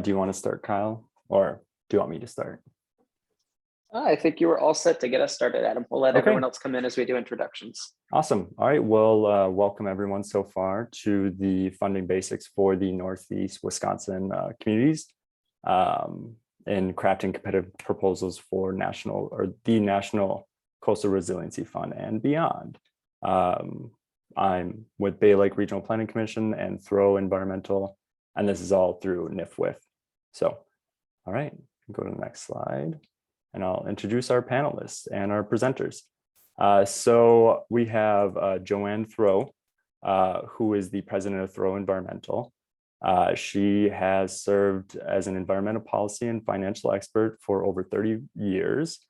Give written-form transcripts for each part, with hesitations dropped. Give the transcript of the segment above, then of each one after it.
Do you want to start, Kyle, or do you want me to start? I think you were all set to get us started, Adam. We'll let Okay. everyone else come in as we do introductions. Awesome. All right. Well, welcome everyone so far to the funding basics for the Northeast Wisconsin communities in crafting competitive proposals for the National Coastal Resiliency Fund and beyond. I'm with Bay Lake Regional Planning Commission and Throwe Environmental, and this is all through NFWF. So, all right, go to the next slide, and I'll introduce our panelists and our presenters. So we have Joanne Throwe, who is the president of Throwe Environmental. She has served as an environmental policy and financial expert for over 30 years,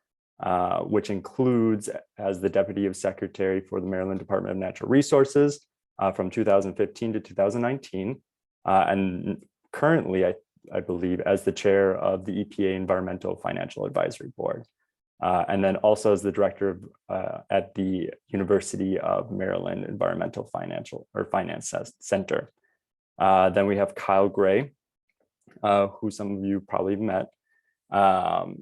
which includes as the deputy of secretary for the Maryland Department of Natural Resources from 2015 to 2019, and currently, I believe, as the chair of the EPA Environmental Financial Advisory Board, and then also as the director of, at the University of Maryland Environmental Finance Center. Then we have Kyle Gray, who some of you probably met.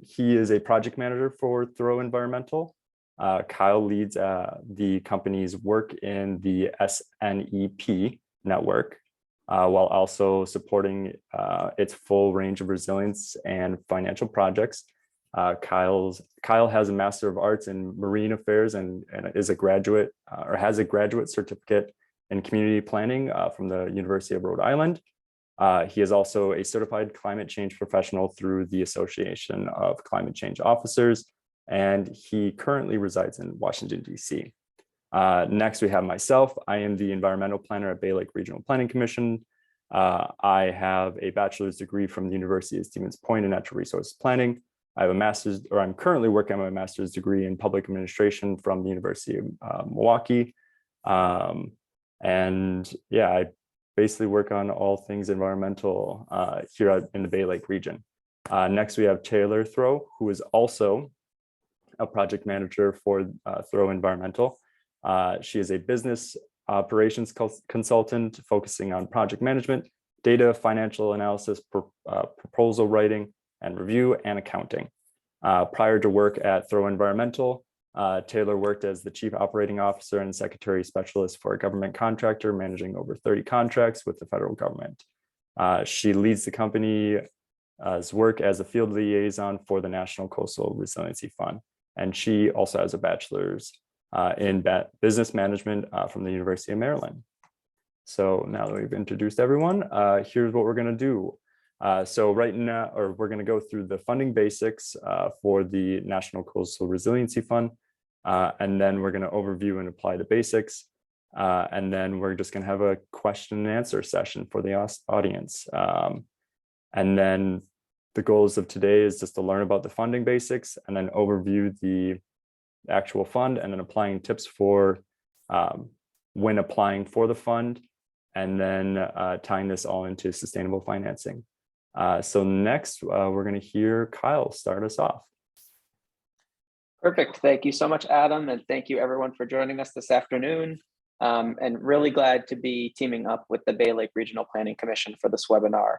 He is a project manager for Throwe Environmental. Kyle leads the company's work in the SNEP network, while also supporting its full range of resilience and financial projects. Kyle has a Master of Arts in Marine Affairs and is a graduate or has a graduate certificate in community planning from the University of Rhode Island. He is also a certified climate change professional through the Association of Climate Change Officers, and he currently resides in Washington, D.C. Next, we have myself. I am the environmental planner at Bay Lake Regional Planning Commission. I have a bachelor's degree from the University of Stevens Point in natural resource planning. I have a master's, or I'm currently working on my master's degree in public administration from the University of Milwaukee. And yeah, I basically work on all things environmental here in the Bay Lake region. Next, we have Taylor Throwe, who is also a project manager for Throwe Environmental. She is a business operations consultant focusing on project management, data, financial analysis, proposal writing, and review and accounting. Prior to work at Throwe Environmental, Taylor worked as the chief operating officer and secretary specialist for a government contractor managing over 30 contracts with the federal government. She leads the company's work as a field liaison for the National Coastal Resiliency Fund. And she also has a bachelor's in business management from the University of Maryland. So now that we've introduced everyone, here's what we're going to do. So right now, we're going to go through the funding basics for the National Coastal Resiliency Fund, and then we're going to overview and apply the basics, and then we're just going to have a question and answer session for the audience. And then the goals of today is just to learn about the funding basics and then overview the actual fund and then applying tips for when applying for the fund, and then tying this all into sustainable financing. So next, we're going to hear Kyle start us off. Perfect. Thank you so much, Adam. And thank you everyone for joining us this afternoon. And really glad to be teaming up with the Bay Lake Regional Planning Commission for this webinar.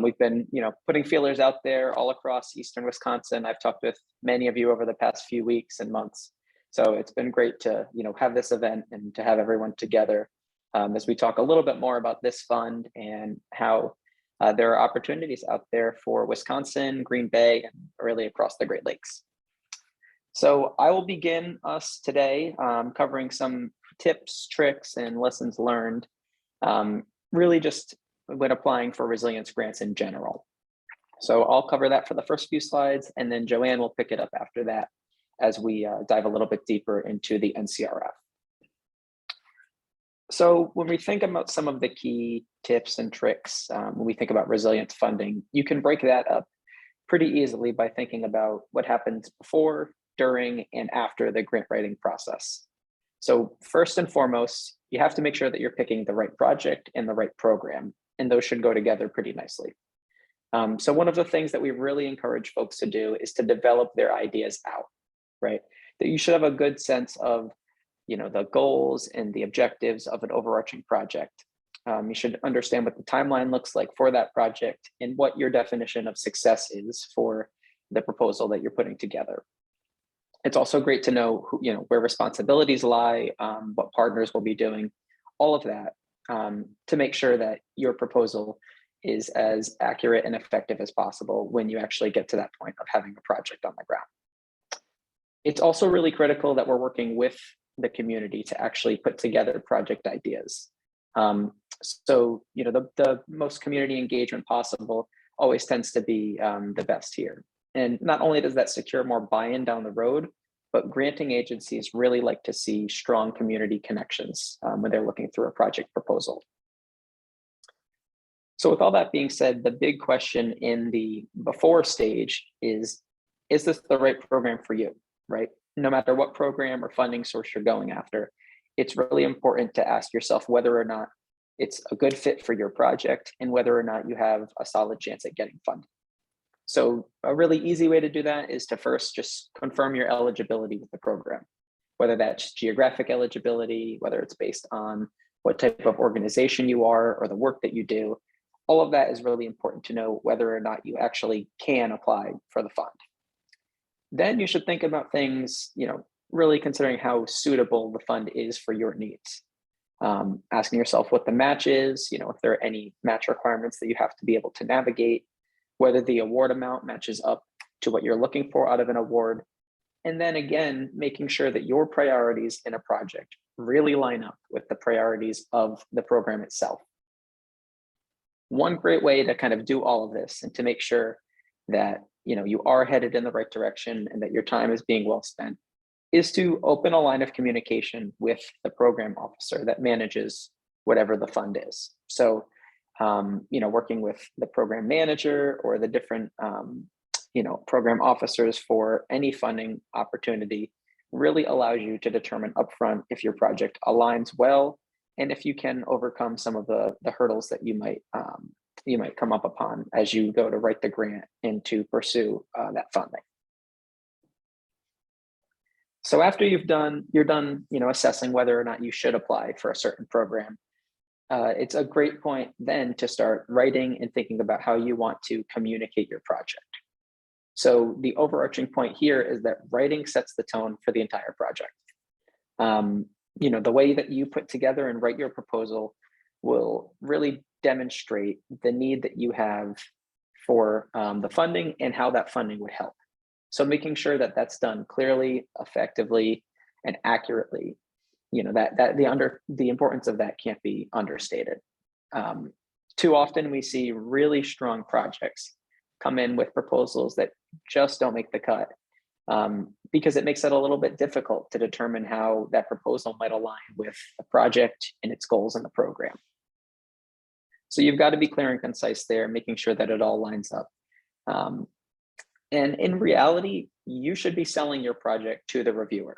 We've been, putting feelers out there all across Eastern Wisconsin. I've talked with many of you over the past few weeks and months. So it's been great to, have this event and to have everyone together as we talk a little bit more about this fund and how there are opportunities out there for Wisconsin, Green Bay, and really across the Great Lakes. So I will begin us today covering some tips, tricks, and lessons learned, really just when applying for resilience grants in general. So I'll cover that for the first few slides, and then Joanne will pick it up after that as we dive a little bit deeper into the NCRF. So when we think about some of the key tips and tricks, when we think about resilience funding, you can break that up pretty easily by thinking about what happens before, during, and after the grant writing process. So first and foremost, you have to make sure that you're picking the right project and the right program, and those should go together pretty nicely. So one of the things that we really encourage folks to do is to develop their ideas out, right? That you should have a good sense of the goals and the objectives of an overarching project. You should understand what the timeline looks like for that project and what your definition of success is for the proposal that you're putting together. It's also great to know who, where responsibilities lie, what partners will be doing, all of that, to make sure that your proposal is as accurate and effective as possible when you actually get to that point of having a project on the ground. It's also really critical that we're working with the community to actually put together project ideas. So, the most community engagement possible always tends to be the best here. And not only does that secure more buy-in down the road, but granting agencies really like to see strong community connections when they're looking through a project proposal. So with all that being said, the big question in the before stage is this the right program for you, right? No matter what program or funding source you're going after, it's really important to ask yourself whether or not it's a good fit for your project and whether or not you have a solid chance at getting funded. So a really easy way to do that is to first just confirm your eligibility with the program, whether that's geographic eligibility, whether it's based on what type of organization you are or the work that you do. All of that is really important to know whether or not you actually can apply for the fund. Then you should think about things, really considering how suitable the fund is for your needs. Asking yourself what the match is, if there are any match requirements that you have to be able to navigate, whether the award amount matches up to what you're looking for out of an award. And then again, making sure that your priorities in a project really line up with the priorities of the program itself. One great way to kind of do all of this and to make sure that you are headed in the right direction and that your time is being well spent is to open a line of communication with the program officer that manages whatever the fund is. So, working with the program manager or the different, program officers for any funding opportunity really allows you to determine upfront if your project aligns well and if you can overcome some of the hurdles that you might come up upon as you go to write the grant and to pursue that funding. So after you're done, assessing whether or not you should apply for a certain program. It's a great point then to start writing and thinking about how you want to communicate your project. So the overarching point here is that writing sets the tone for the entire project. The way that you put together and write your proposal will really demonstrate the need that you have for the funding and how that funding would help. So making sure that that's done clearly, effectively, and accurately, the importance of that can't be understated. Too often we see really strong projects come in with proposals that just don't make the cut because it makes it a little bit difficult to determine how that proposal might align with the project and its goals in the program. So you've got to be clear and concise there, making sure that it all lines up. And in reality, you should be selling your project to the reviewer,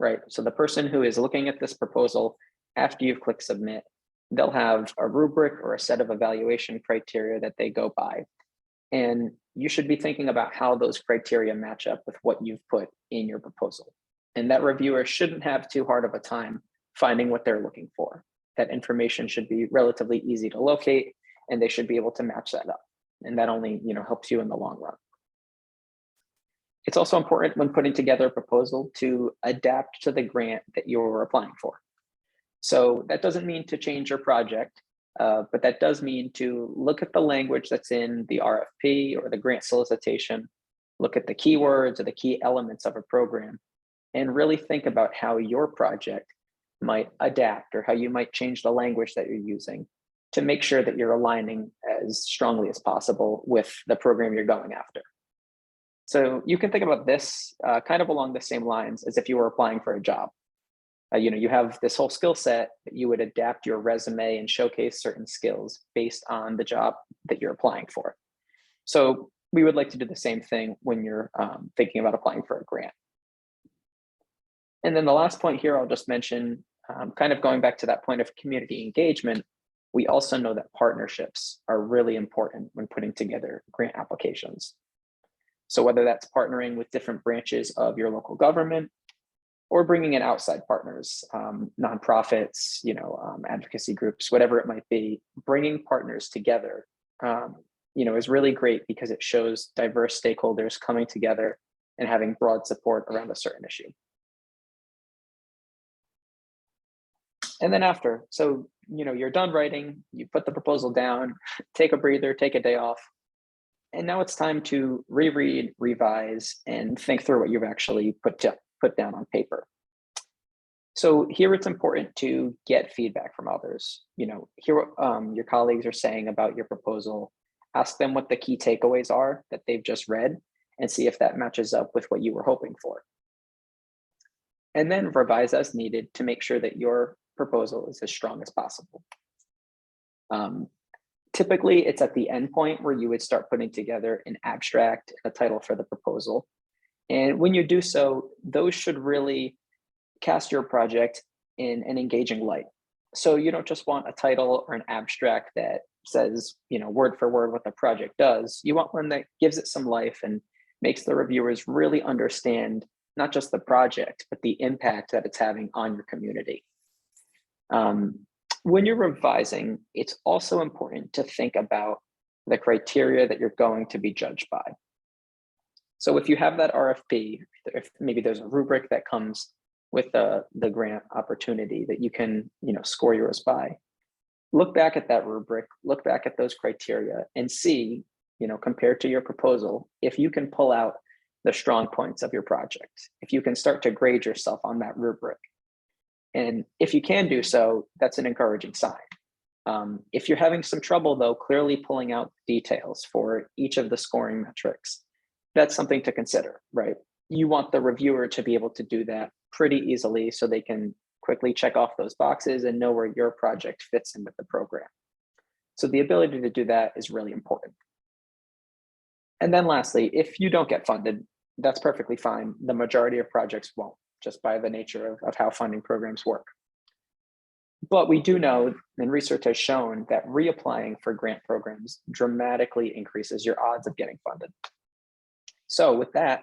right? So the person who is looking at this proposal after you've clicked submit, they'll have a rubric or a set of evaluation criteria that they go by. And you should be thinking about how those criteria match up with what you've put in your proposal. And that reviewer shouldn't have too hard of a time finding what they're looking for. That information should be relatively easy to locate, and they should be able to match that up. And that only helps you in the long run. It's also important when putting together a proposal to adapt to the grant that you're applying for. So that doesn't mean to change your project, but that does mean to look at the language that's in the RFP or the grant solicitation, look at the keywords or the key elements of a program, and really think about how your project might adapt or how you might change the language that you're using to make sure that you're aligning as strongly as possible with the program you're going after. So you can think about this kind of along the same lines as if you were applying for a job. You have this whole skill set that you would adapt your resume and showcase certain skills based on the job that you're applying for. So we would like to do the same thing when you're thinking about applying for a grant. And then the last point here, I'll just mention, kind of going back to that point of community engagement, we also know that partnerships are really important when putting together grant applications. So whether that's partnering with different branches of your local government, or bringing in outside partners, nonprofits, advocacy groups, whatever it might be. Bringing partners together, is really great because it shows diverse stakeholders coming together and having broad support around a certain issue. And then after, so, you're done writing, you put the proposal down, take a breather, take a day off. And now it's time to reread, revise, and think through what you've actually put down on paper. So here it's important to get feedback from others. Hear what your colleagues are saying about your proposal. Ask them what the key takeaways are that they've just read and see if that matches up with what you were hoping for. And then revise as needed to make sure that your proposal is as strong as possible. Typically, it's at the end point where you would start putting together an abstract, a title for the proposal. And when you do so, those should really cast your project in an engaging light. So you don't just want a title or an abstract that says, word for word what the project does. You want one that gives it some life and makes the reviewers really understand not just the project, but the impact that it's having on your community. When you're revising, it's also important to think about the criteria that you're going to be judged by. So if you have that RFP, if maybe there's a rubric that comes with the grant opportunity that you can, score yours by, look back at that rubric, look back at those criteria and see, compared to your proposal, if you can pull out the strong points of your project, if you can start to grade yourself on that rubric. And if you can do so, that's an encouraging sign. If you're having some trouble, though, clearly pulling out details for each of the scoring metrics, that's something to consider, right? You want the reviewer to be able to do that pretty easily so they can quickly check off those boxes and know where your project fits in with the program. So the ability to do that is really important. And then lastly, if you don't get funded, that's perfectly fine. The majority of projects won't, just by the nature of how funding programs work. But we do know, and research has shown, that reapplying for grant programs dramatically increases your odds of getting funded. So with that,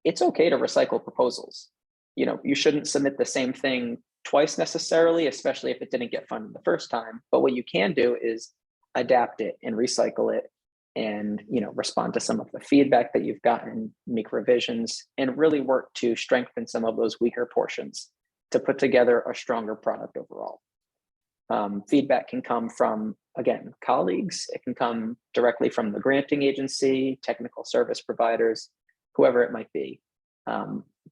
it's okay to recycle proposals. You shouldn't submit the same thing twice necessarily, especially if it didn't get funded the first time. But what you can do is adapt it and recycle it and respond to some of the feedback that you've gotten, make revisions, and really work to strengthen some of those weaker portions to put together a stronger product overall. Feedback can come from, again, colleagues. It can come directly from the granting agency, technical service providers, whoever it might be.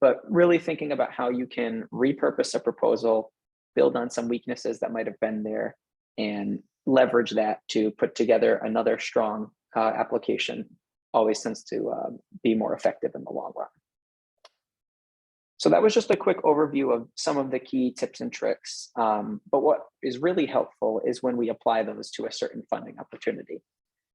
But really thinking about how you can repurpose a proposal, build on some weaknesses that might have been there, and leverage that to put together another strong application always tends to be more effective in the long run. So that was just a quick overview of some of the key tips and tricks. But what is really helpful is when we apply those to a certain funding opportunity.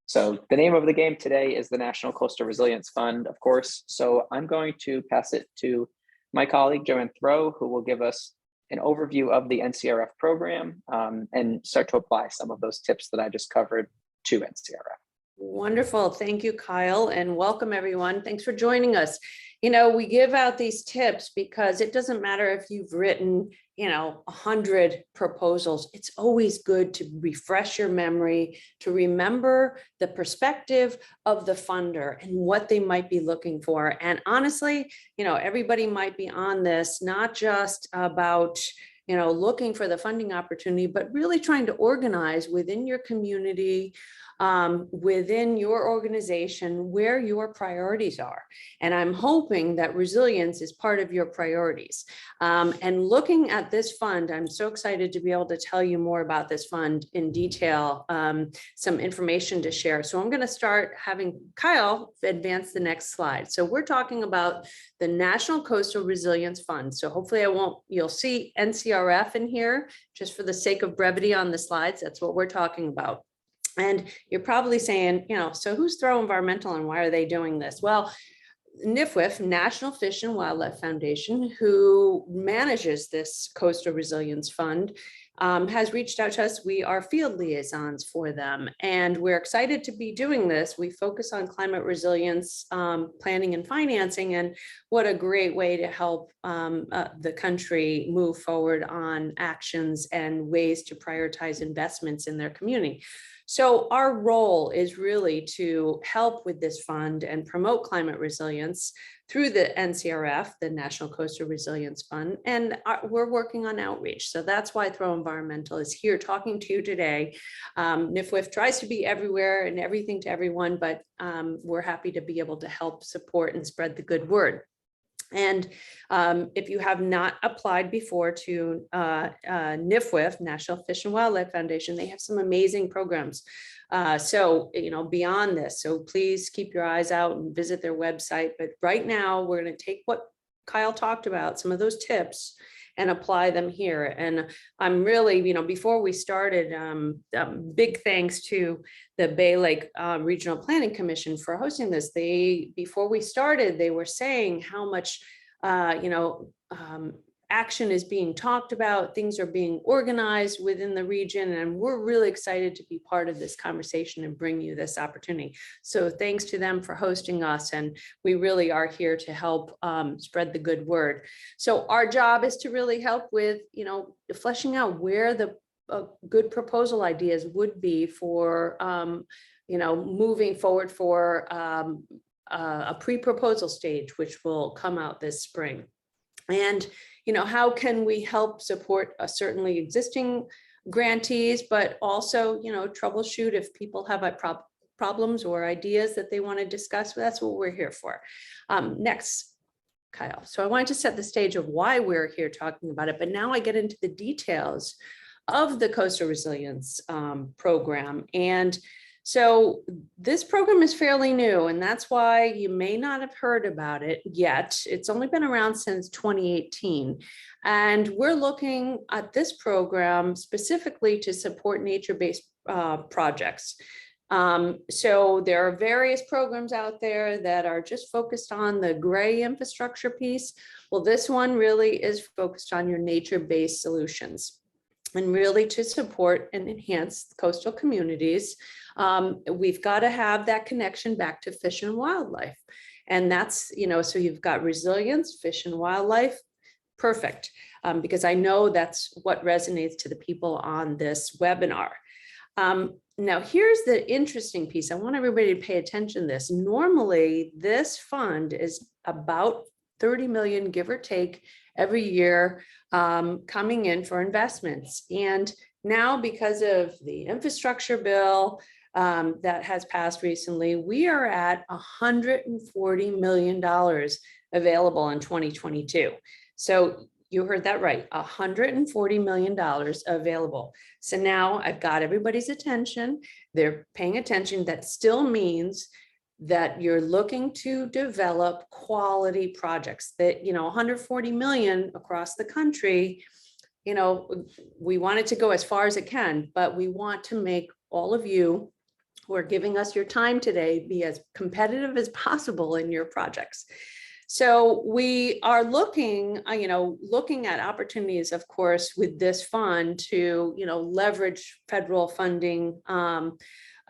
So the name of the game today is the National Coastal Resilience Fund, of course. So I'm going to pass it to my colleague, Joanne Throwe, who will give us an overview of the NCRF program and start to apply some of those tips that I just covered to NCRF. Wonderful. Thank you, Kyle, and welcome everyone. Thanks for joining us. We give out these tips because it doesn't matter if you've written, 100 proposals. It's always good to refresh your memory, to remember the perspective of the funder and what they might be looking for. And honestly, everybody might be on this, not just about looking for the funding opportunity, but really trying to organize within your community, within your organization, where your priorities are. And I'm hoping that resilience is part of your priorities. And looking at this fund, I'm so excited to be able to tell you more about this fund in detail, some information to share. So I'm going to start having Kyle advance the next slide. So we're talking about the National Coastal Resilience Fund. So hopefully you'll see NCRF in here, just for the sake of brevity on the slides. That's what we're talking about. And you're probably saying, so who's Throwe Environmental and why are they doing this? Well, NFWF, National Fish and Wildlife Foundation, who manages this Coastal Resilience Fund, has reached out to us. We are field liaisons for them, and we're excited to be doing this. We focus on climate resilience planning and financing, and what a great way to help the country move forward on actions and ways to prioritize investments in their community. So our role is really to help with this fund and promote climate resilience through the NCRF, the National Coastal Resilience Fund, and we're working on outreach. So that's why Throwe Environmental is here talking to you today. NFWF tries to be everywhere and everything to everyone, but we're happy to be able to help support and spread the good word. And if you have not applied before to NFWF, National Fish and Wildlife Foundation, they have some amazing programs. So, beyond this, so please keep your eyes out and visit their website. But right now, we're going to take what Kyle talked about, some of those tips, and apply them here. And I'm really, before we started, big thanks to the Bay Lake Regional Planning Commission for hosting this. Before we started, they were saying how much, action is being talked about, things are being organized within the region, and we're really excited to be part of this conversation and bring you this opportunity. So thanks to them for hosting us, and we really are here to help spread the good word. So our job is to really help with, fleshing out where the good proposal ideas would be for, moving forward for a pre-proposal stage, which will come out this spring. And how can we help support certainly existing grantees, but also, troubleshoot if people have problems or ideas that they want to discuss. That's what we're here for. Next, Kyle. So I wanted to set the stage of why we're here talking about it, but now I get into the details of the Coastal Resilience program. And so this program is fairly new, and that's why you may not have heard about it yet. It's only been around since 2018. And we're looking at this program specifically to support nature-based projects. So there are various programs out there that are just focused on the gray infrastructure piece. Well, this one really is focused on your nature-based solutions, and really to support and enhance coastal communities. We've got to have that connection back to fish and wildlife. And that's, so you've got resilience, fish and wildlife, perfect. Because I know that's what resonates to the people on this webinar. Now, here's the interesting piece. I want everybody to pay attention to this. Normally, this fund is about 30 million, give or take, every year coming in for investments. And now, because of the infrastructure bill that has passed recently, we are at $140 million available in 2022. So you heard that right, $140 million available. So now I've got everybody's attention. They're paying attention. That still means that you're looking to develop quality projects that, 140 million across the country, we want it to go as far as it can, but we want to make all of you who are giving us your time today be as competitive as possible in your projects. So we are looking at opportunities, of course, with this fund to, leverage federal funding.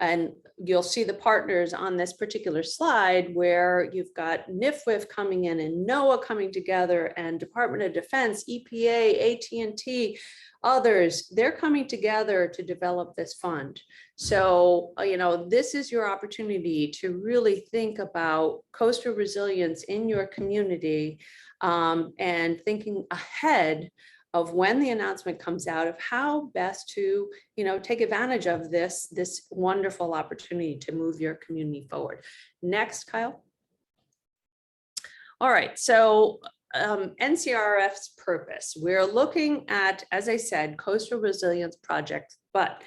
And you'll see the partners on this particular slide where you've got NFWF coming in and NOAA coming together and Department of Defense, EPA, AT&T, others, they're coming together to develop this fund. So, this is your opportunity to really think about coastal resilience in your community and thinking ahead of when the announcement comes out of how best to, take advantage of this wonderful opportunity to move your community forward. Next, Kyle. All right, so NCRF's purpose. We're looking at, as I said, coastal resilience projects, but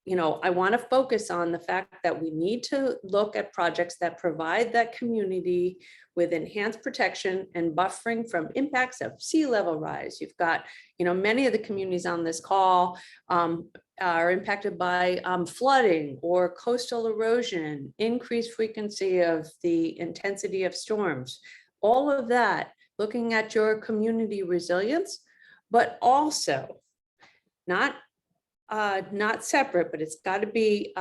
I want to focus on the fact that we need to look at projects that provide that community with enhanced protection and buffering from impacts of sea level rise. You've got, many of the communities on this call are impacted by flooding or coastal erosion, increased frequency of the intensity of storms, all of that, looking at your community resilience, but also not separate, but it's got to be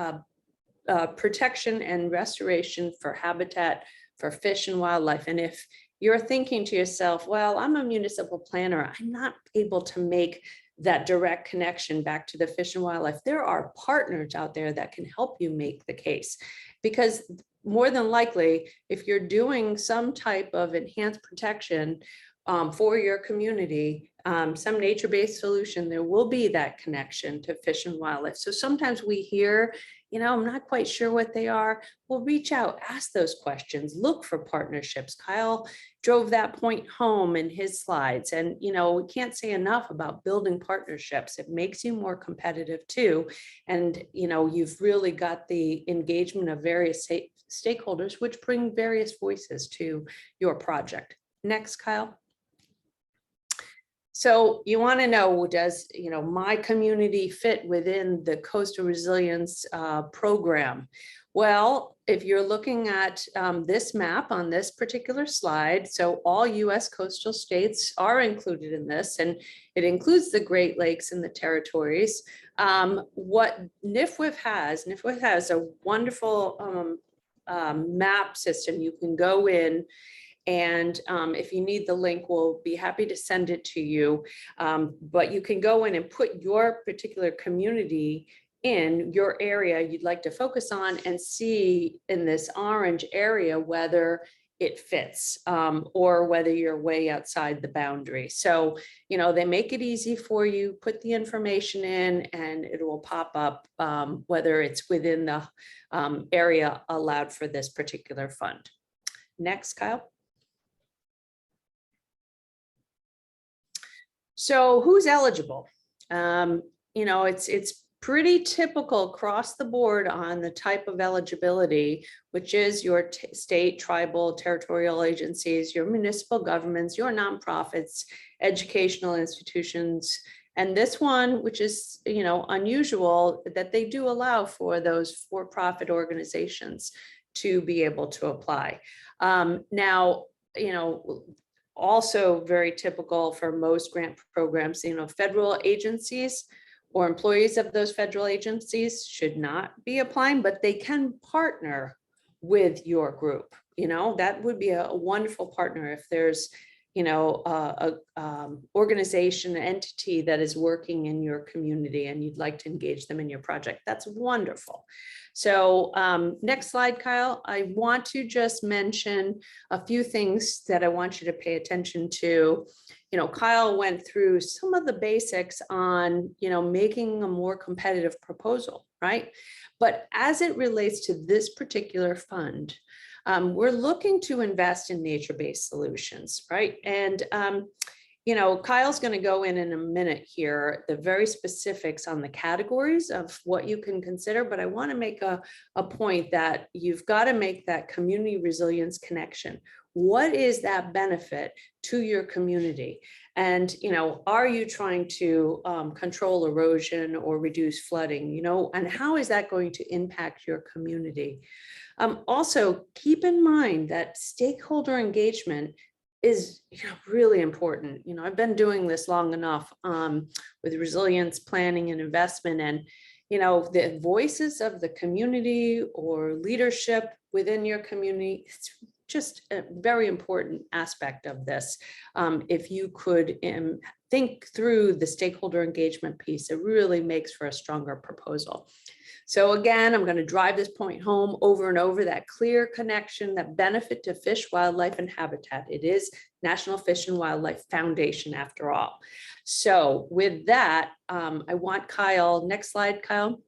protection and restoration for habitat for fish and wildlife. And if you're thinking to yourself, well, I'm a municipal planner, I'm not able to make that direct connection back to the fish and wildlife, there are partners out there that can help you make the case. Because more than likely, if you're doing some type of enhanced protection for your community, some nature-based solution, there will be that connection to fish and wildlife. So sometimes we hear, I'm not quite sure what they are. We'll reach out, ask those questions, look for partnerships. Kyle drove that point home in his slides. And, we can't say enough about building partnerships. It makes you more competitive too. And, you've really got the engagement of various stakeholders, which bring various voices to your project. Next, Kyle. So you want to know, does my community fit within the coastal resilience program? Well, if you're looking at this map on this particular slide, so all US coastal states are included in this, and it includes the Great Lakes and the territories. What NFWF has a wonderful map system. You can go in, and if you need the link, we'll be happy to send it to you. But you can go in and put your particular community in your area you'd like to focus on and see in this orange area whether it fits or whether you're way outside the boundary. So, they make it easy for you, put the information in, and it will pop up whether it's within the area allowed for this particular fund. Next, Kyle. So who's eligible? It's pretty typical across the board on the type of eligibility, which is your state, tribal, territorial agencies, your municipal governments, your nonprofits, educational institutions, and this one, which is, unusual, that they do allow for those for-profit organizations to be able to apply. Now, also very typical for most grant programs, federal agencies or employees of those federal agencies should not be applying, but they can partner with your group. That would be a wonderful partner if there's, a organization, entity that is working in your community and you'd like to engage them in your project. That's wonderful. So next slide, Kyle. I want to just mention a few things that I want you to pay attention to. Kyle went through some of the basics on, making a more competitive proposal, right? But as it relates to this particular fund, we're looking to invest in nature-based solutions, right? And Kyle's going to go in a minute here, the very specifics on the categories of what you can consider, but I want to make a point that you've got to make that community resilience connection. What is that benefit to your community? And, are you trying to control erosion or reduce flooding, and how is that going to impact your community? Also, keep in mind that stakeholder engagement is really important. I've been doing this long enough with resilience planning and investment, and the voices of the community or leadership within your community, it's just a very important aspect of this. If you could think through the stakeholder engagement piece, it really makes for a stronger proposal. So again, I'm going to drive this point home over and over, that clear connection, that benefit to fish, wildlife, and habitat. It is National Fish and Wildlife Foundation after all. So with that, I want Kyle, next slide, Kyle.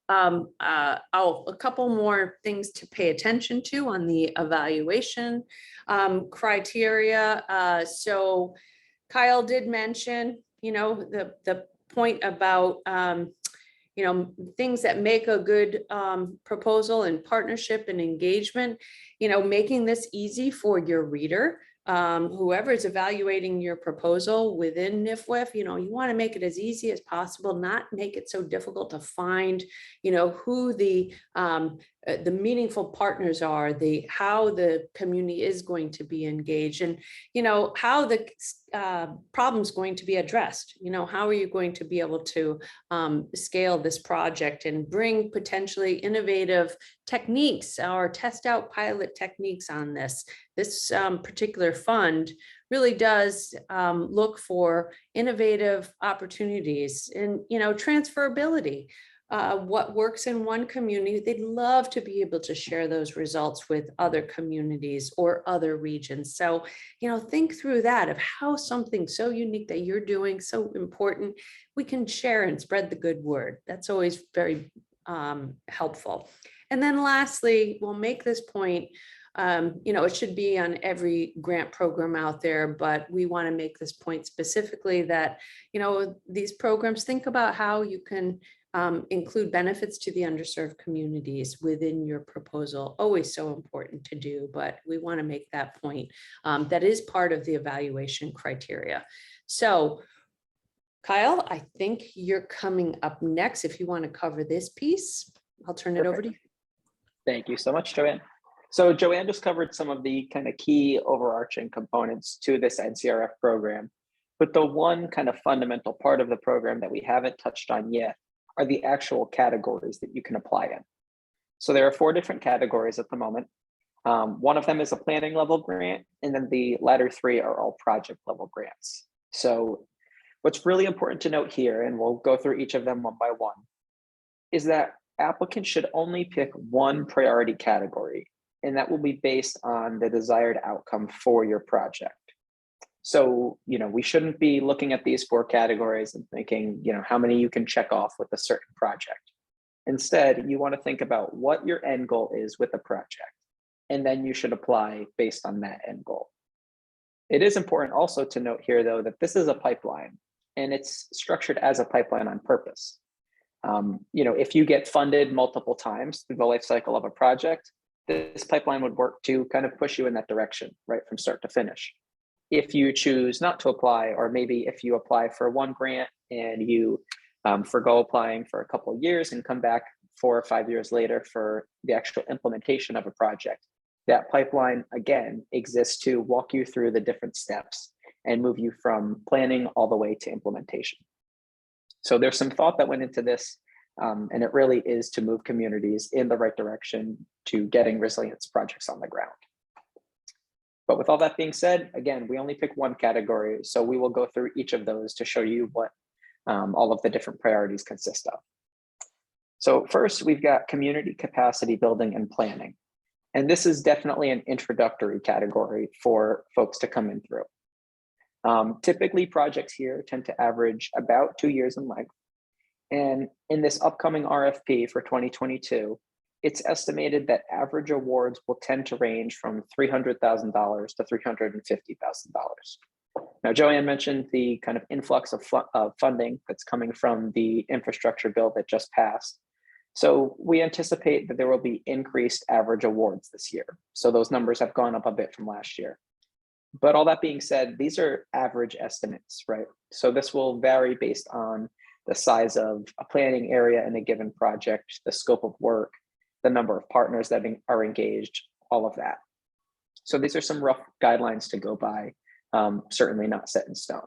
A couple more things to pay attention to on the evaluation criteria. So Kyle did mention, the point about things that make a good proposal and partnership and engagement, making this easy for your reader. whoever is evaluating your proposal within NFWF, you want to make it as easy as possible, not make it so difficult to find, who the meaningful partners are, how the community is going to be engaged, and how the problem's going to be addressed. How are you going to be able to scale this project and bring potentially innovative techniques or test out pilot techniques on this. This particular fund really does look for innovative opportunities and transferability. What works in one community, they'd love to be able to share those results with other communities or other regions. So, think through that of how something so unique that you're doing, so important, we can share and spread the good word. That's always very helpful. And then lastly, we'll make this point, it should be on every grant program out there, but we want to make this point specifically that, these programs, think about how you can include benefits to the underserved communities within your proposal. Always so important to do, but we want to make that point. That is part of the evaluation criteria. So Kyle, I think you're coming up next. If you want to cover this piece, I'll turn it over to you. Thank you so much, Joanne. So Joanne just covered some of the kind of key overarching components to this NCRF program, but the one kind of fundamental part of the program that we haven't touched on yet are the actual categories that you can apply in. So there are 4 different categories at the moment. One of them is a planning level grant, and then the latter 3 are all project level grants. So what's really important to note here, and we'll go through each of them one by one, is that applicants should only pick one priority category, and that will be based on the desired outcome for your project. So, we shouldn't be looking at these 4 categories and thinking, how many you can check off with a certain project. Instead, you want to think about what your end goal is with the project, and then you should apply based on that end goal. It is important also to note here, though, that this is a pipeline, and it's structured as a pipeline on purpose. If you get funded multiple times through the life cycle of a project, this pipeline would work to kind of push you in that direction, right from start to finish. If you choose not to apply, or maybe if you apply for one grant and you forgo applying for a couple of years and come back 4 or 5 years later for the actual implementation of a project, that pipeline, again, exists to walk you through the different steps and move you from planning all the way to implementation. So there's some thought that went into this, and it really is to move communities in the right direction to getting resilience projects on the ground. But with all that being said, again, we only pick one category, so we will go through each of those to show you what all of the different priorities consist of. So first, we've got community capacity building and planning. And this is definitely an introductory category for folks to come in through. Typically, projects here tend to average about 2 years in length. And in this upcoming RFP for 2022, it's estimated that average awards will tend to range from $300,000 to $350,000. Now, Joanne mentioned the kind of influx of funding that's coming from the infrastructure bill that just passed. So we anticipate that there will be increased average awards this year. So those numbers have gone up a bit from last year. But all that being said, these are average estimates, right? So this will vary based on the size of a planning area in a given project, the scope of work, the number of partners that are engaged, all of that. So these are some rough guidelines to go by, certainly not set in stone.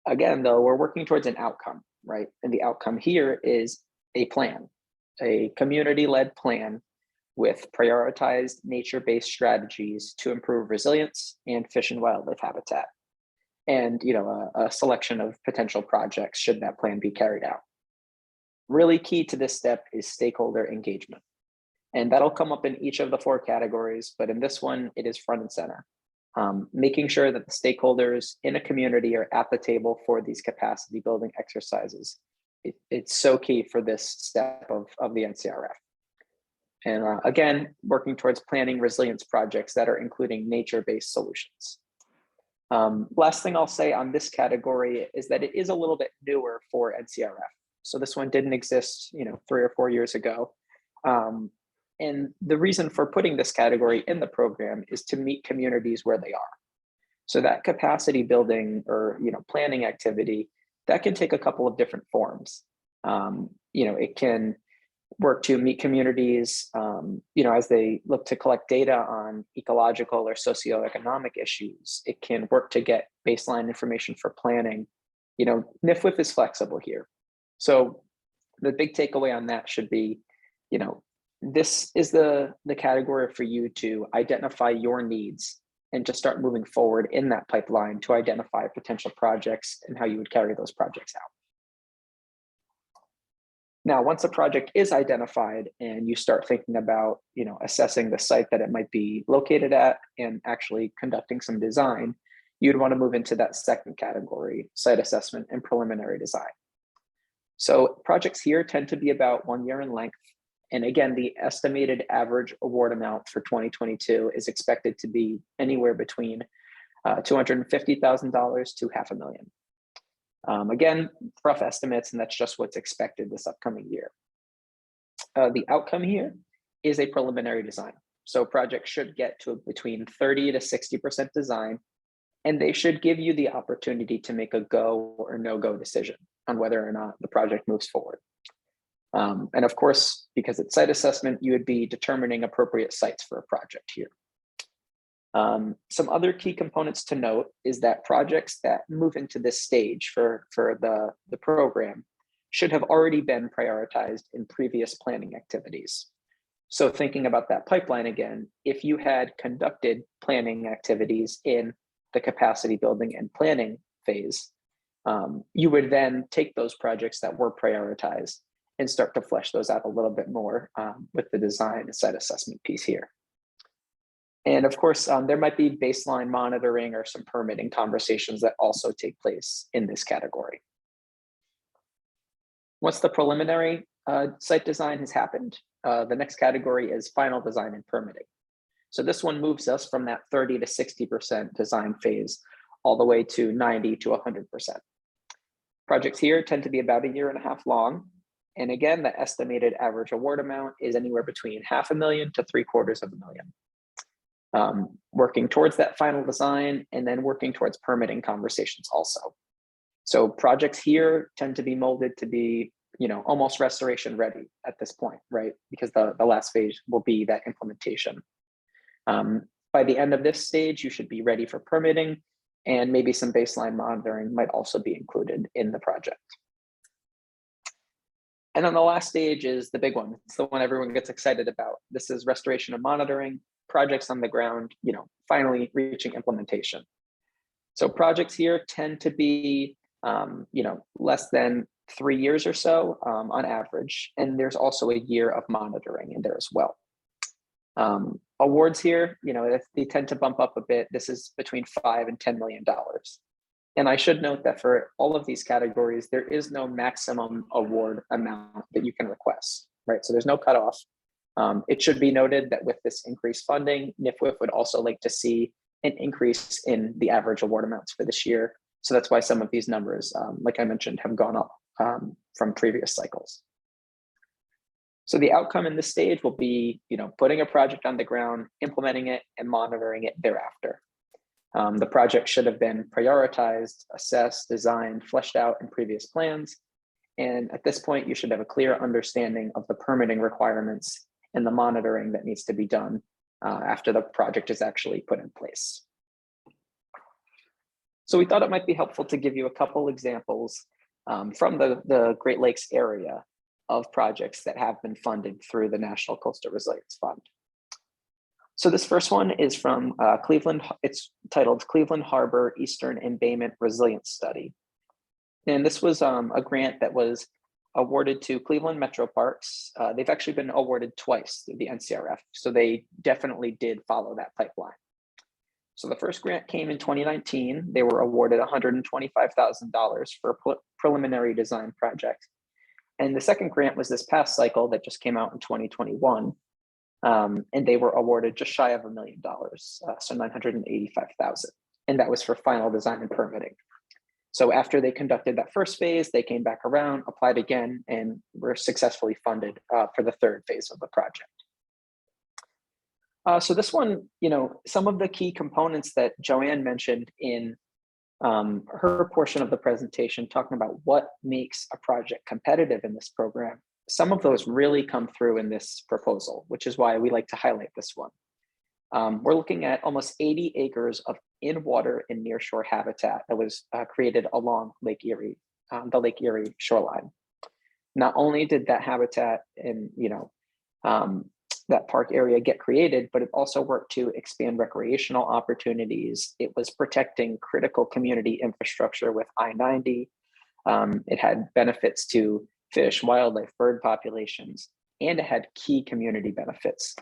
Again, though, we're working towards an outcome, right? And the outcome here is a plan, a community-led plan with prioritized nature-based strategies to improve resilience and fish and wildlife habitat. And a selection of potential projects should that plan be carried out. Really key to this step is stakeholder engagement. And that'll come up in each of the 4 categories, but in this one, it is front and center. Making sure that the stakeholders in a community are at the table for these capacity building exercises. It's so key for this step of the NCRF. And again, working towards planning resilience projects that are including nature-based solutions. Last thing I'll say on this category is that it is a little bit newer for NCRF. So this one didn't exist, 3 or 4 years ago. And the reason for putting this category in the program is to meet communities where they are. So that capacity building or planning activity, that can take a couple of different forms. It can work to meet communities, as they look to collect data on ecological or socioeconomic issues. It can work to get baseline information for planning. NFWF is flexible here. So the big takeaway on that should be, this is the category for you to identify your needs and to start moving forward in that pipeline to identify potential projects and how you would carry those projects out. Now, once a project is identified and you start thinking about, assessing the site that it might be located at and actually conducting some design, you'd want to move into that second category, site assessment and preliminary design. So projects here tend to be about 1 year in length. And again, the estimated average award amount for 2022 is expected to be anywhere between $250,000 to $500,000. Again, rough estimates, and that's just what's expected this upcoming year. The outcome here is a preliminary design. So projects should get to between 30 to 60% design, and they should give you the opportunity to make a go or no-go decision on whether or not the project moves forward. And of course, because it's site assessment, you would be determining appropriate sites for a project here. Some other key components to note is that projects that move into this stage for the program should have already been prioritized in previous planning activities. So thinking about that pipeline again, if you had conducted planning activities in the capacity building and planning phase, you would then take those projects that were prioritized and start to flesh those out a little bit more with the design and site assessment piece here. And of course, there might be baseline monitoring or some permitting conversations that also take place in this category. Once the preliminary site design has happened, the next category is final design and permitting. So this one moves us from that 30 to 60% design phase all the way to 90 to 100%. Projects here tend to be about 1.5 years long. And again, the estimated average award amount is anywhere between $500,000 to $750,000. Working towards that final design and then working towards permitting conversations also. So projects here tend to be molded to be, almost restoration ready at this point, right? Because the last phase will be that implementation. By the end of this stage, you should be ready for permitting, and maybe some baseline monitoring might also be included in the project. And then the last stage is the big one. It's the one everyone gets excited about. This is restoration and monitoring, projects on the ground, finally reaching implementation. So projects here tend to be, less than 3 years or so on average. And there's also 1 year of monitoring in there as well. Awards here, they tend to bump up a bit. This is between $5 and $10 million. And I should note that for all of these categories, there is no maximum award amount that you can request, right? So there's no cutoff. It should be noted that with this increased funding, NFWF would also like to see an increase in the average award amounts for this year. So that's why some of these numbers, like I mentioned, have gone up from previous cycles. So the outcome in this stage will be, putting a project on the ground, implementing it, and monitoring it thereafter. The project should have been prioritized, assessed, designed, fleshed out in previous plans. And at this point, you should have a clear understanding of the permitting requirements and the monitoring that needs to be done after the project is actually put in place. So we thought it might be helpful to give you a couple examples from the Great Lakes area of projects that have been funded through the National Coastal Resilience Fund. So this first one is from Cleveland. It's titled Cleveland Harbor Eastern Embayment Resilience Study. And this was a grant that was awarded to Cleveland Metro Parks. They've actually been awarded twice through the NCRF. So they definitely did follow that pipeline. So the first grant came in 2019. They were awarded $125,000 for a preliminary design project. And the second grant was this past cycle that just came out in 2021. And they were awarded just shy of $1 million, so $985,000. And that was for final design and permitting. So after they conducted that first phase, they came back around, applied again, and were successfully funded for the third phase of the project. So this one, some of the key components that Joanne mentioned in her portion of the presentation, talking about what makes a project competitive in this program, some of those really come through in this proposal, which is why we like to highlight this one. We're looking at almost 80 acres of in-water and nearshore habitat that was created along Lake Erie, the Lake Erie shoreline. Not only did that habitat and that park area get created, but it also worked to expand recreational opportunities. It was protecting critical community infrastructure with I-90. It had benefits to fish, wildlife, bird populations, and it had key community benefits,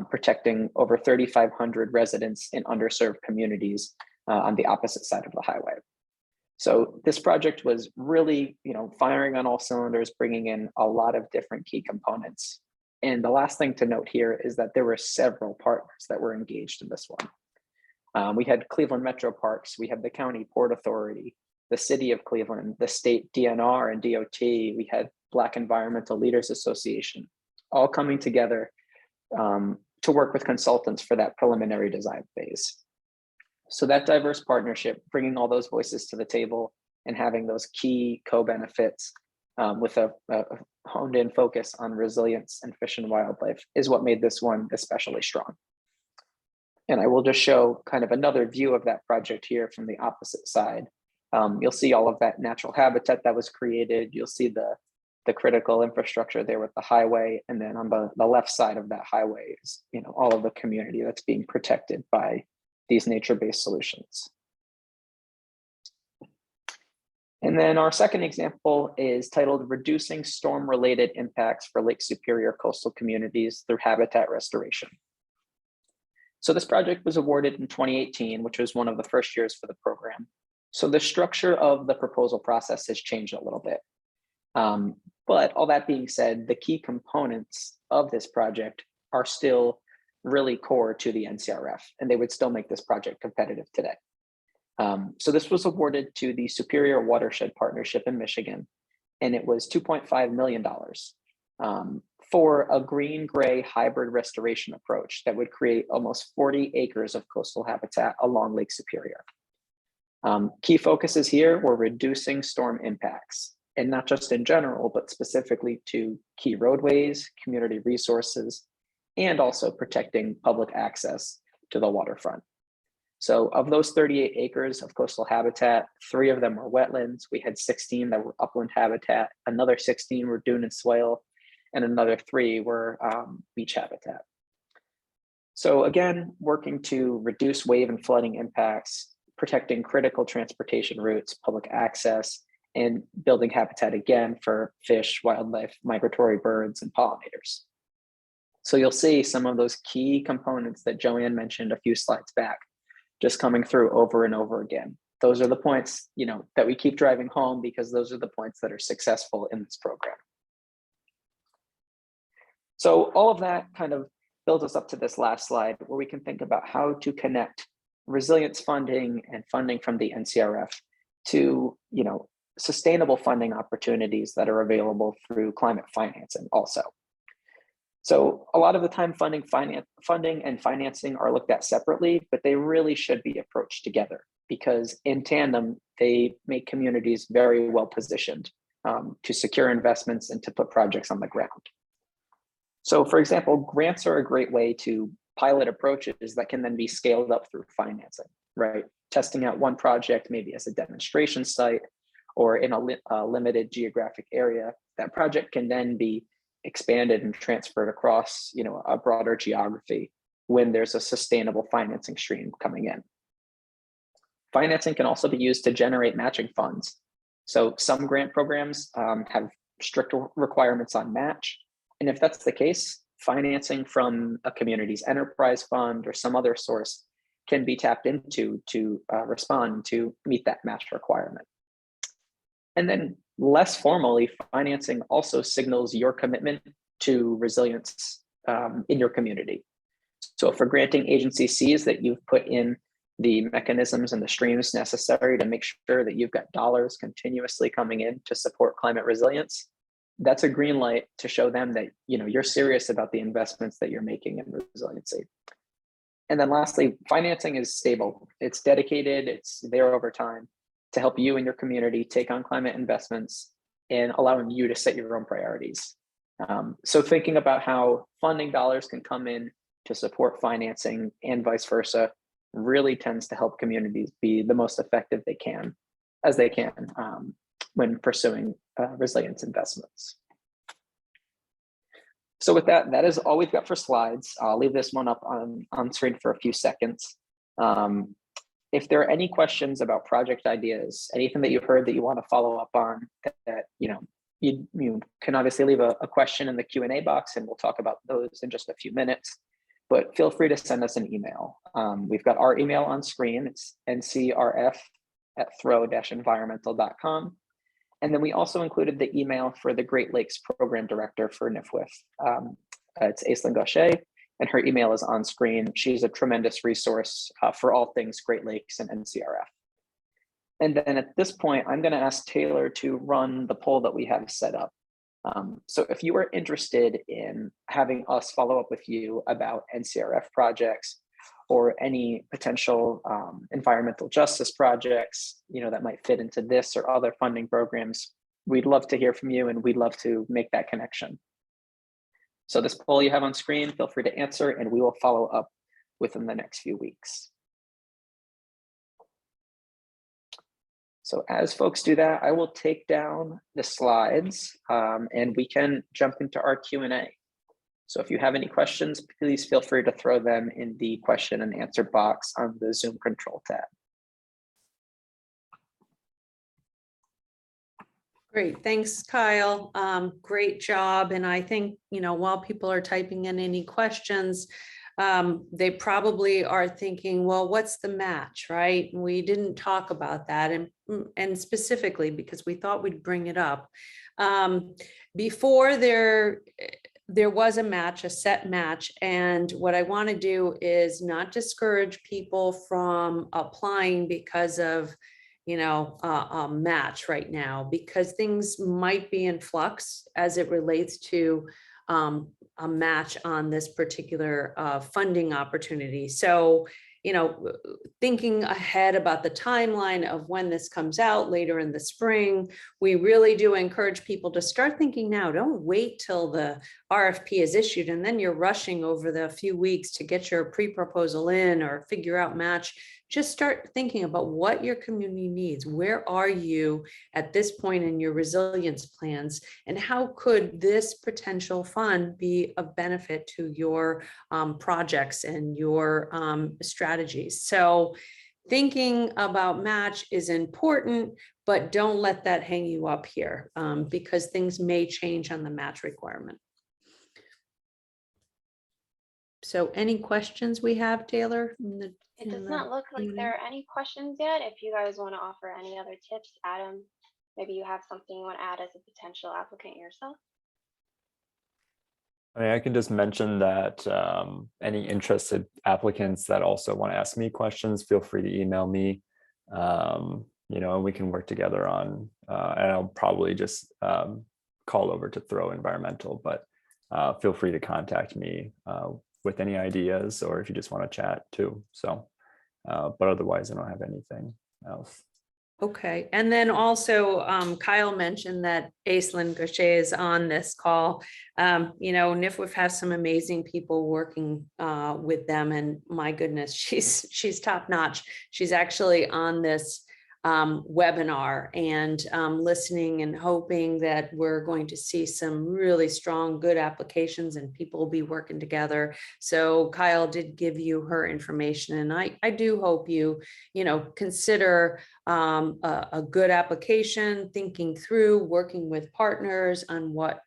protecting over 3,500 residents in underserved communities on the opposite side of the highway. So this project was really, firing on all cylinders, bringing in a lot of different key components. And the last thing to note here is that there were several partners that were engaged in this one. We had Cleveland Metro Parks, we had the County Port Authority, the City of Cleveland, the state DNR and DOT, we had Black Environmental Leaders Association, all coming together to work with consultants for that preliminary design phase. So that diverse partnership, bringing all those voices to the table and having those key co-benefits with a honed in focus on resilience and fish and wildlife is what made this one especially strong. And I will just show kind of another view of that project here from the opposite side. You'll see all of that natural habitat that was created. You'll see the critical infrastructure there with the highway. And then on the left side of that highway is, all of the community that's being protected by these nature-based solutions. And then our second example is titled Reducing Storm-Related Impacts for Lake Superior Coastal Communities Through Habitat Restoration. So this project was awarded in 2018, which was one of the first years for the program. So the structure of the proposal process has changed a little bit. But all that being said, the key components of this project are still really core to the NCRF, and they would still make this project competitive today. So this was awarded to the Superior Watershed Partnership in Michigan, and it was $2.5 million for a green-gray hybrid restoration approach that would create almost 40 acres of coastal habitat along Lake Superior. Key focuses here were reducing storm impacts, and not just in general, but specifically to key roadways, community resources, and also protecting public access to the waterfront. So of those 38 acres of coastal habitat, 3 of them were wetlands. We had 16 that were upland habitat, another 16 were dune and swale, and another 3 were beach habitat. So again, working to reduce wave and flooding impacts, protecting critical transportation routes, public access, and building habitat again for fish, wildlife, migratory birds, and pollinators. So you'll see some of those key components that Joanne mentioned a few slides back, just coming through over and over again. Those are the points, that we keep driving home because those are the points that are successful in this program. So all of that kind of builds us up to this last slide where we can think about how to connect resilience funding and funding from the NCRF to, sustainable funding opportunities that are available through climate financing also. So a lot of the time funding and financing are looked at separately, but they really should be approached together because in tandem, they make communities very well positioned to secure investments and to put projects on the ground. So for example, grants are a great way to pilot approaches that can then be scaled up through financing, right? Testing out one project maybe as a demonstration site or in a limited geographic area, that project can then be expanded and transferred across, a broader geography when there's a sustainable financing stream coming in. Financing can also be used to generate matching funds. So some grant programs have strict requirements on match. And if that's the case, financing from a community's enterprise fund or some other source can be tapped into to respond to meet that match requirement. And then less formally, financing also signals your commitment to resilience in your community. So if a granting agency sees that you've put in the mechanisms and the streams necessary to make sure that you've got dollars continuously coming in to support climate resilience, that's a green light to show them that you're serious about the investments that you're making in resiliency. And then lastly, financing is stable. It's dedicated, it's there over time to help you and your community take on climate investments and allowing you to set your own priorities. So thinking about how funding dollars can come in to support financing and vice versa really tends to help communities be the most effective they can when pursuing resilience investments. So with that, that is all we've got for slides. I'll leave this one up on screen for a few seconds. If there are any questions about project ideas, anything that you heard that you want to follow up on, that you can obviously leave a question in the Q&A box, and we'll talk about those in just a few minutes. But feel free to send us an email. We've got our email on screen. It's ncrf@throwe-environmental.com. And then we also included the email for the Great Lakes Program Director for NFWF. It's Aceland Gaucher, and her email is on screen. She's a tremendous resource for all things Great Lakes and NCRF. And then at this point, I'm going to ask Taylor to run the poll that we have set up. So if you are interested in having us follow up with you about NCRF projects or any potential environmental justice projects, that might fit into this or other funding programs, we'd love to hear from you, and we'd love to make that connection. So this poll you have on screen, feel free to answer, and we will follow up within the next few weeks. So as folks do that, I will take down the slides and we can jump into our Q&A. So if you have any questions, please feel free to throw them in the question and answer box on the Zoom control tab. Great, thanks, Kyle. Great job. And I think, while people are typing in any questions, they probably are thinking, well, what's the match, right? We didn't talk about that, and specifically because we thought we'd bring it up. Before there was a match, a set match. And what I want to do is not discourage people from applying because of, a match right now, because things might be in flux as it relates to a match on this particular funding opportunity. So, thinking ahead about the timeline of when this comes out later in the spring, we really do encourage people to start thinking now. Don't wait till the RFP is issued and then you're rushing over the few weeks to get your pre-proposal in or figure out match. Just start thinking about what your community needs. Where are you at this point in your resilience plans? And how could this potential fund be of benefit to your projects and your strategies? So thinking about match is important, but don't let that hang you up here because things may change on the match requirement. So any questions we have, Taylor? It does not look like there are any questions yet. If you guys want to offer any other tips, Adam, maybe you have something you want to add as a potential applicant yourself. I can just mention that any interested applicants that also want to ask me questions, feel free to email me, and we can work together on, and I'll probably just call over to Throwe Environmental, but feel free to contact me with any ideas, or if you just want to chat too. So, but otherwise I don't have anything else. Okay, and then also Kyle mentioned that Aceland Gaucher is on this call. NFWF has some amazing people working with them, and my goodness, she's top notch. She's actually on this webinar and listening and hoping that we're going to see some really strong, good applications and people will be working together. So Kyle did give you her information, and I do hope you, consider a good application, thinking through, working with partners on what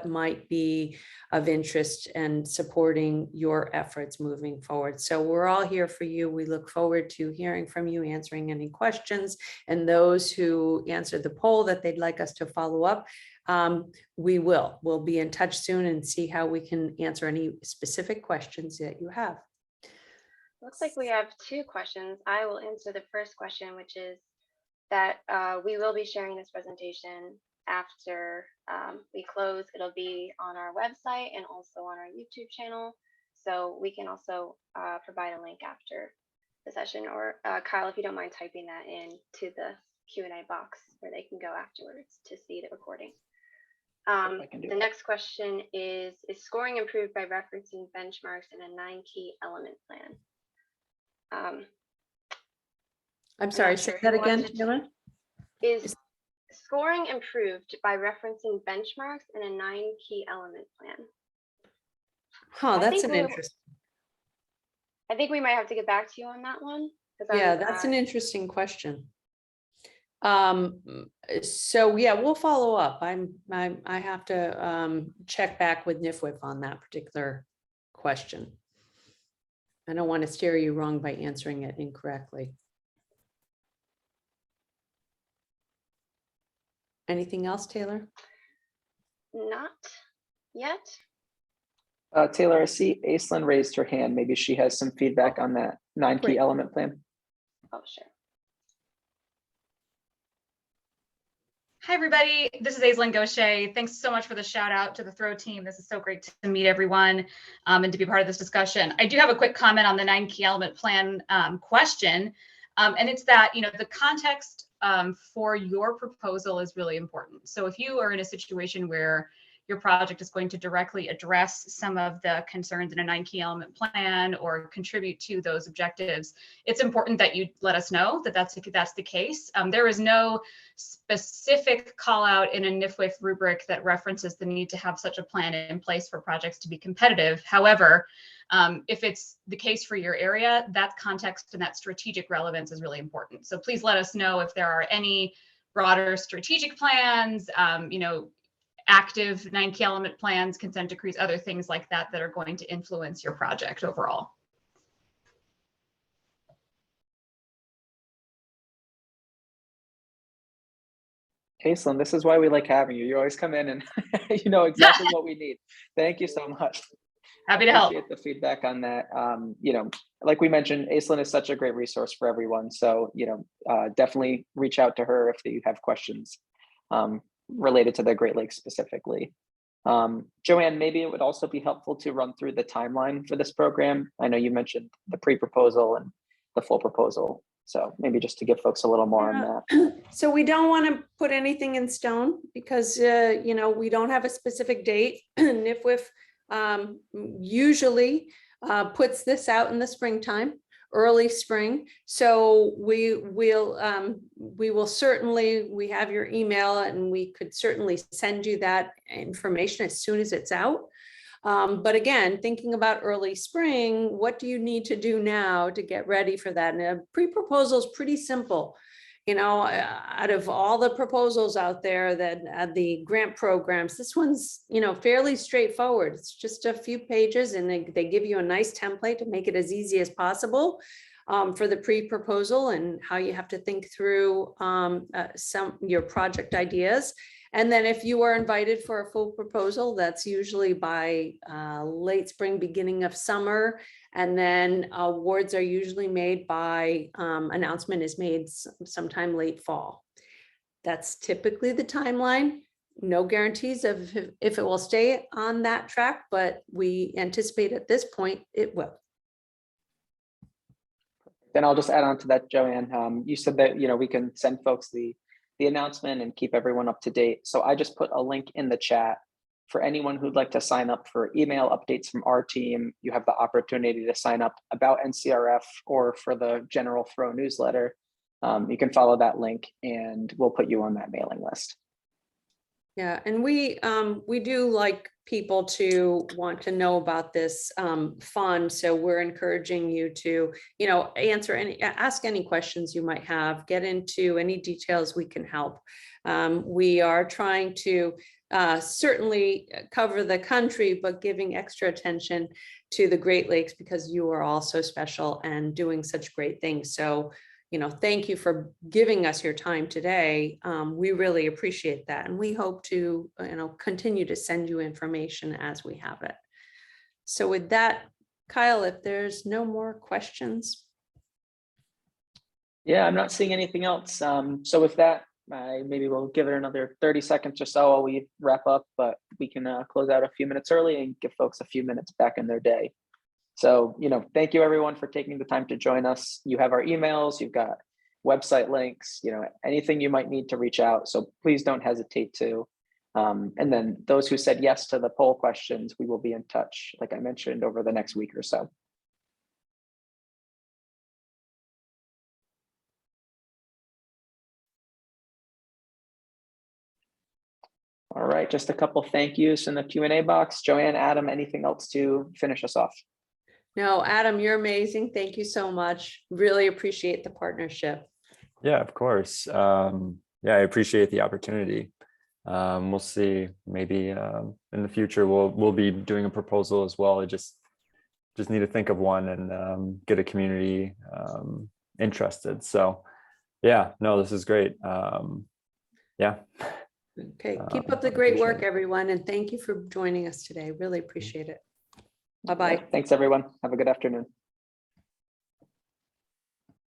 might be of interest and supporting your efforts moving forward. So we're all here for you. We look forward to hearing from you, answering any questions, and those who answered the poll that they'd like us to follow up. We'll be in touch soon and see how we can answer any specific questions that you have. Looks like we have two questions. I will answer the first question, which is that we will be sharing this presentation after we close. It'll be on our website and also on our YouTube channel. So we can also provide a link after the session, or Kyle, if you don't mind typing that in to the Q&A box where they can go afterwards to see the recording. The next question is scoring improved by referencing benchmarks in a 9-key element plan? I'm sorry, say that again, Taylor. Is scoring improved by referencing benchmarks in a 9-key element plan? Huh, that's an interesting. I think we might have to get back to you on that one. Yeah, that's an interesting question. So yeah, we'll follow up. I have to check back with NFWF on that particular question. I don't want to steer you wrong by answering it incorrectly. Anything else, Taylor? Not yet. Taylor, I see Aceland raised her hand. Maybe she has some feedback on that 9-key element plan. Oh, sure. Hi, everybody. This is Aceland Gaucher. Thanks so much for the shout out to the Throwe team. This is so great to meet everyone and to be part of this discussion. I do have a quick comment on the 9-key element plan question. And it's that, the context for your proposal is really important. So if you are in a situation where your project is going to directly address some of the concerns in a 9-key element plan or contribute to those objectives, it's important that you let us know that that's the case. There is no specific call out in a NFWF rubric that references the need to have such a plan in place for projects to be competitive. However, if it's the case for your area, that context and that strategic relevance is really important. So please let us know if there are any broader strategic plans, active 9-key element plans, consent decrees, other things like that that are going to influence your project overall. Aceland, this is why we like having you. You always come in and you know exactly what we need. Thank you so much. Happy to help. Appreciate the feedback on that. Like we mentioned, Aceland is such a great resource for everyone. So, definitely reach out to her if you have questions related to the Great Lakes specifically. Joanne, maybe it would also be helpful to run through the timeline for this program. I know you mentioned the pre-proposal and the full proposal. So maybe just to give folks a little more on that. So we don't want to put anything in stone because, we don't have a specific date. NFWF usually puts this out in the springtime, early spring. So we will certainly, we have your email and we could certainly send you that information as soon as it's out. But again, thinking about early spring, what do you need to do now to get ready for that? And a pre-proposal is pretty simple. Out of all the proposals out there that the grant programs, this one's, fairly straightforward. It's just a few pages and they give you a nice template to make it as easy as possible for the pre-proposal and how you have to think through your project ideas. And then if you are invited for a full proposal, that's usually by late spring, beginning of summer. And then awards are usually made by, announcement is made sometime late fall. That's typically the timeline. No guarantees of if it will stay on that track, but we anticipate at this point it will. Then I'll just add on to that, Joanne. You said that, we can send folks the announcement and keep everyone up to date. So I just put a link in the chat for anyone who'd like to sign up for email updates from our team. You have the opportunity to sign up about NCRF or for the general Throwe newsletter. You can follow that link and we'll put you on that mailing list. Yeah, and we do like people to want to know about this fund, so we're encouraging you to, ask any questions you might have, get into any details we can help. We are trying to certainly cover the country, but giving extra attention to the Great Lakes because you are all so special and doing such great things. So, thank you for giving us your time today. We really appreciate that. And we hope to, continue to send you information as we have it. So with that, Kyle, if there's no more questions. Yeah, I'm not seeing anything else. So with that, maybe we'll give it another 30 seconds or so while we wrap up, but we can close out a few minutes early and give folks a few minutes back in their day. So, thank you everyone for taking the time to join us. You have our emails, you've got website links, anything you might need to reach out. So please don't hesitate to. And then those who said yes to the poll questions, we will be in touch, like I mentioned, over the next week or so. All right, just a couple thank yous in the Q&A box. Joanne, Adam, anything else to finish us off? No, Adam, you're amazing. Thank you so much. Really appreciate the partnership. Yeah, of course. Yeah, I appreciate the opportunity. We'll see. Maybe in the future we'll be doing a proposal as well. I just need to think of one and get a community interested. So yeah, no, this is great. Yeah. Okay, keep up the great appreciate work, it. everyone, and thank you for joining us today. Really appreciate it. Bye-bye. Thanks, everyone. Have a good afternoon.